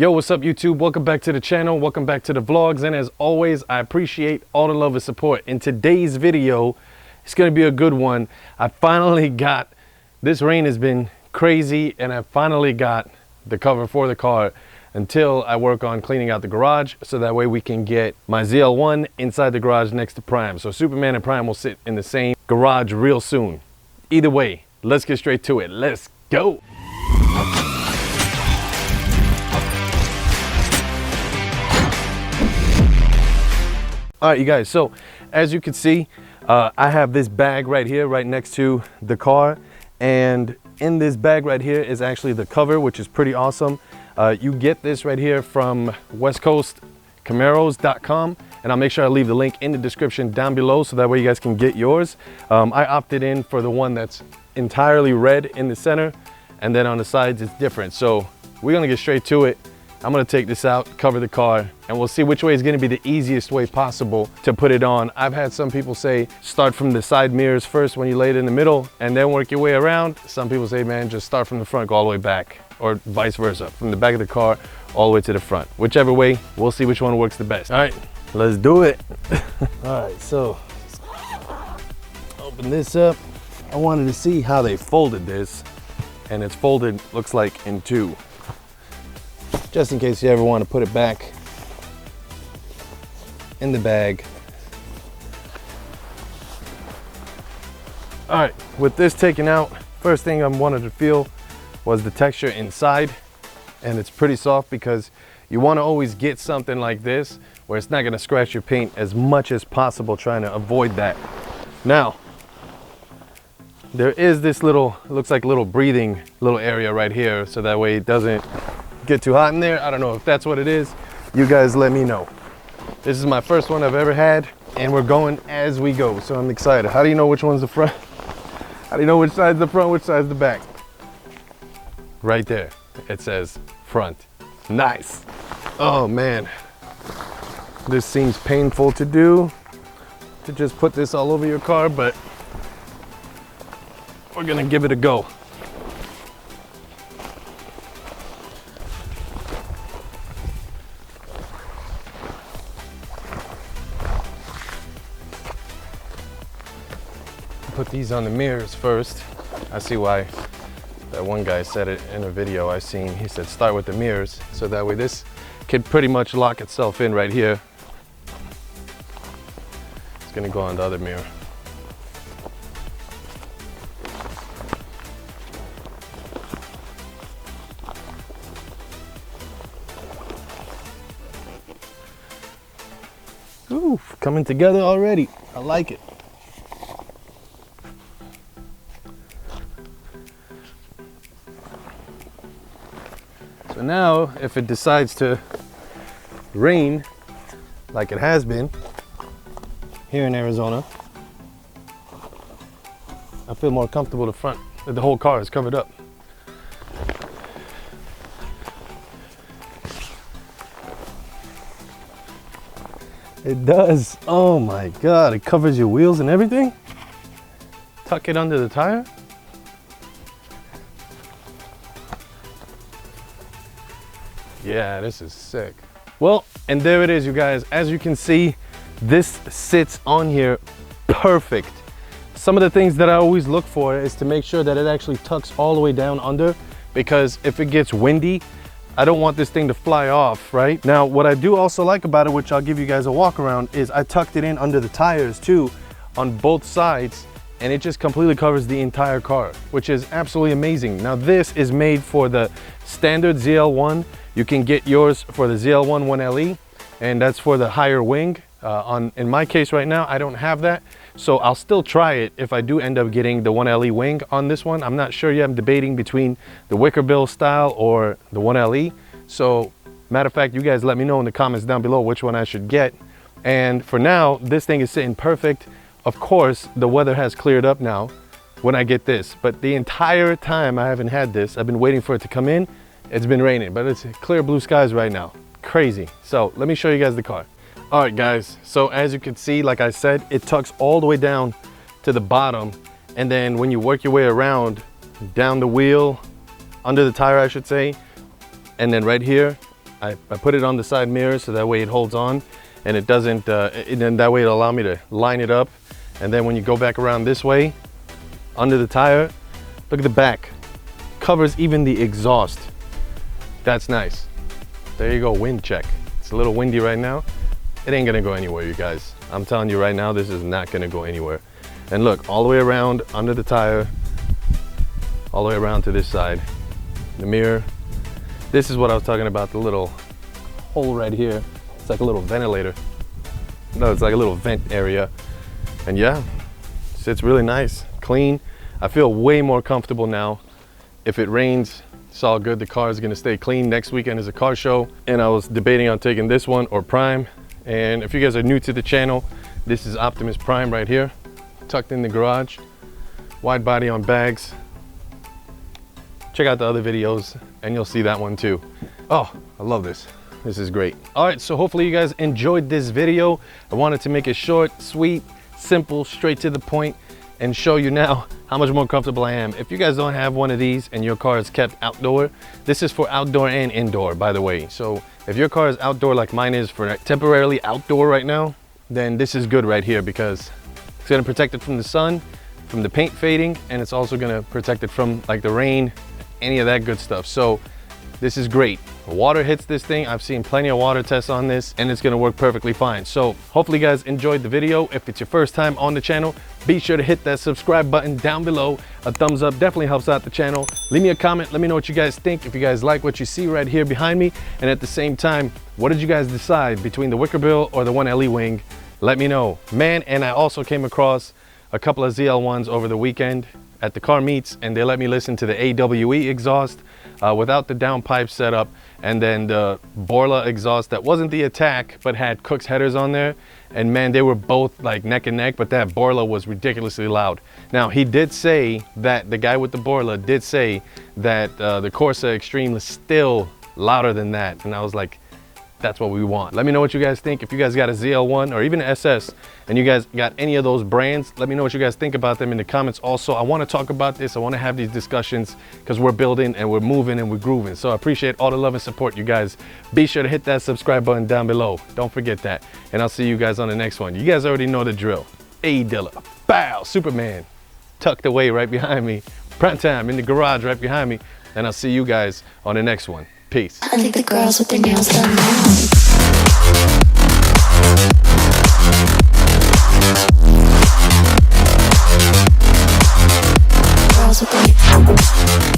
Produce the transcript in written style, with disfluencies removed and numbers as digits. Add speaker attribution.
Speaker 1: Yo, what's up YouTube? Welcome back to the channel. Welcome back to the vlogs. And as always, I appreciate all the love and support. In today's video, it's gonna be a good one. I finally got, this rain has been crazy, and I finally got the cover for the car until I work on cleaning out the garage, so that way we can get my ZL1 inside the garage next to Prime. So Superman and Prime will sit in the same garage real soon. Either way, let's get straight to it. Let's go. All right, you guys, so as you can see, I have this bag right here, right next to the car. And in this bag right here is actually the cover, which is pretty awesome. You get this right here from westcoastcamaros.com, and I'll make sure I leave the link in the description down below so that way you guys can get yours. I opted in for the one that's entirely red in the center, and then on the sides it's different. So we're gonna get straight to it. I'm gonna take this out, cover the car, and we'll see which way is gonna be the easiest way possible to put it on. I've had some people say, start from the side mirrors first when you lay it in the middle, and then work your way around. Some people say, man, just start from the front, go all the way back, or vice versa, from the back of the car all the way to the front. Whichever way, we'll see which one works the best. All right, let's do it. All right, so open this up. I wanted to see how they folded this, and it's folded, looks like, in two. Just in case you ever want to put it back in the bag. All right, with this taken out, first thing I wanted to feel was the texture inside, and it's pretty soft because you want to always get something like this where it's not going to scratch your paint as much as possible, trying to avoid that. Now, there is this little, it looks like a little breathing little area right here, so that way it doesn't get too hot in there. I don't know if that's what it is. You guys let me know. This is my first one I've ever had, and we're going as we go, so I'm excited. How do you know which one's the front? How do you know which side's the front, which side's the back? Right there, it says front. Nice. Oh man, this seems painful to do, to just put this all over your car, but we're gonna give it a go. Put these on the mirrors first. I see why that one guy said it in a video I seen. He said start with the mirrors, so that way this can pretty much lock itself in right here. It's gonna go on the other mirror. Ooh, coming together already. I like it. So now, if it decides to rain, like it has been here in Arizona, I feel more comfortable the front, that the whole car is covered up. It does. Oh my God, it covers your wheels and everything. Tuck it under the tire. Yeah, this is sick. Well, and there it is, you guys. As you can see, this sits on here perfect. Some of the things that I always look for is to make sure that it actually tucks all the way down under, because if it gets windy, I don't want this thing to fly off, right? Now, what I do also like about it, which I'll give you guys a walk around, is I tucked it in under the tires too, on both sides, and it just completely covers the entire car, which is absolutely amazing. Now, this is made for the standard ZL1. You can get yours for the ZL1 1LE, and that's for the higher wing. In my case right now, I don't have that, so I'll still try it if I do end up getting the 1LE wing on this one. I'm not sure yet. I'm debating between the wicker bill style or the 1LE. So, matter of fact, you guys let me know in the comments down below which one I should get. And for now, this thing is sitting perfect. Of course, the weather has cleared up now when I get this, but the entire time I haven't had this, I've been waiting for it to come in. It's been raining, but it's clear blue skies right now. Crazy. So let me show you guys the car. All right, guys. So as you can see, like I said, it tucks all the way down to the bottom. And then when you work your way around, down the wheel, under the tire, I should say, and then right here, I put it on the side mirror so that way it holds on and it doesn't, and then that way it'll allow me to line it up. And then when you go back around this way, under the tire, look at the back. Covers even the exhaust. That's nice. There you go, wind check. It's a little windy right now. It ain't gonna go anywhere, you guys. I'm telling you right now, this is not gonna go anywhere. And look, all the way around under the tire, all the way around to this side, the mirror. This is what I was talking about, the little hole right here. It's like a little ventilator. No, it's like a little vent area. And yeah, sits really nice, clean. I feel way more comfortable now. If it rains, it's all good. The car is gonna stay clean. Next weekend is a car show, and I was debating on taking this one or Prime. And if you guys are new to the channel, this is Optimus Prime right here, tucked in the garage, wide body on bags. Check out the other videos and you'll see that one too. Oh, I love this. This is great. All right, so hopefully you guys enjoyed this video. I wanted to make it short, sweet, simple, straight to the point, and show you now how much more comfortable I am. If you guys don't have one of these and your car is kept outdoor, this is for outdoor and indoor, by the way. So if your car is outdoor like mine is for temporarily outdoor right now, then this is good right here because it's gonna protect it from the sun, from the paint fading, and it's also gonna protect it from like the rain, any of that good stuff. So this is great. Water hits this thing. I've seen plenty of water tests on this and it's gonna work perfectly fine. So hopefully you guys enjoyed the video. If it's your first time on the channel, be sure to hit that subscribe button down below. A thumbs up definitely helps out the channel. Leave me a comment, let me know what you guys think, if you guys like what you see right here behind me. And at the same time, what did you guys decide between the wicker bill or the 1LE wing? Let me know. Man, and I also came across a couple of ZL1s over the weekend at the car meets, and they let me listen to the AWE exhaust without the downpipe setup, and then the Borla exhaust that wasn't the Attack but had Cook's headers on there. And man, they were both like neck and neck, but that Borla was ridiculously loud. Now he did say that, the guy with the Borla did say that the Corsa Extreme is still louder than that, and I was like, that's what we want. Let me know what you guys think. If you guys got a ZL1 or even an SS and you guys got any of those brands, let me know what you guys think about them in the comments. Also, I want to talk about this. I want to have these discussions because we're building and we're moving and we're grooving. So I appreciate all the love and support, you guys. Be sure to hit that subscribe button down below. Don't forget that. And I'll see you guys on the next one. You guys already know the drill. A Dilla, bow, Superman, tucked away right behind me. Prime time in the garage right behind me. And I'll see you guys on the next one. Peace. I think the girls with their nails done now. Girls with their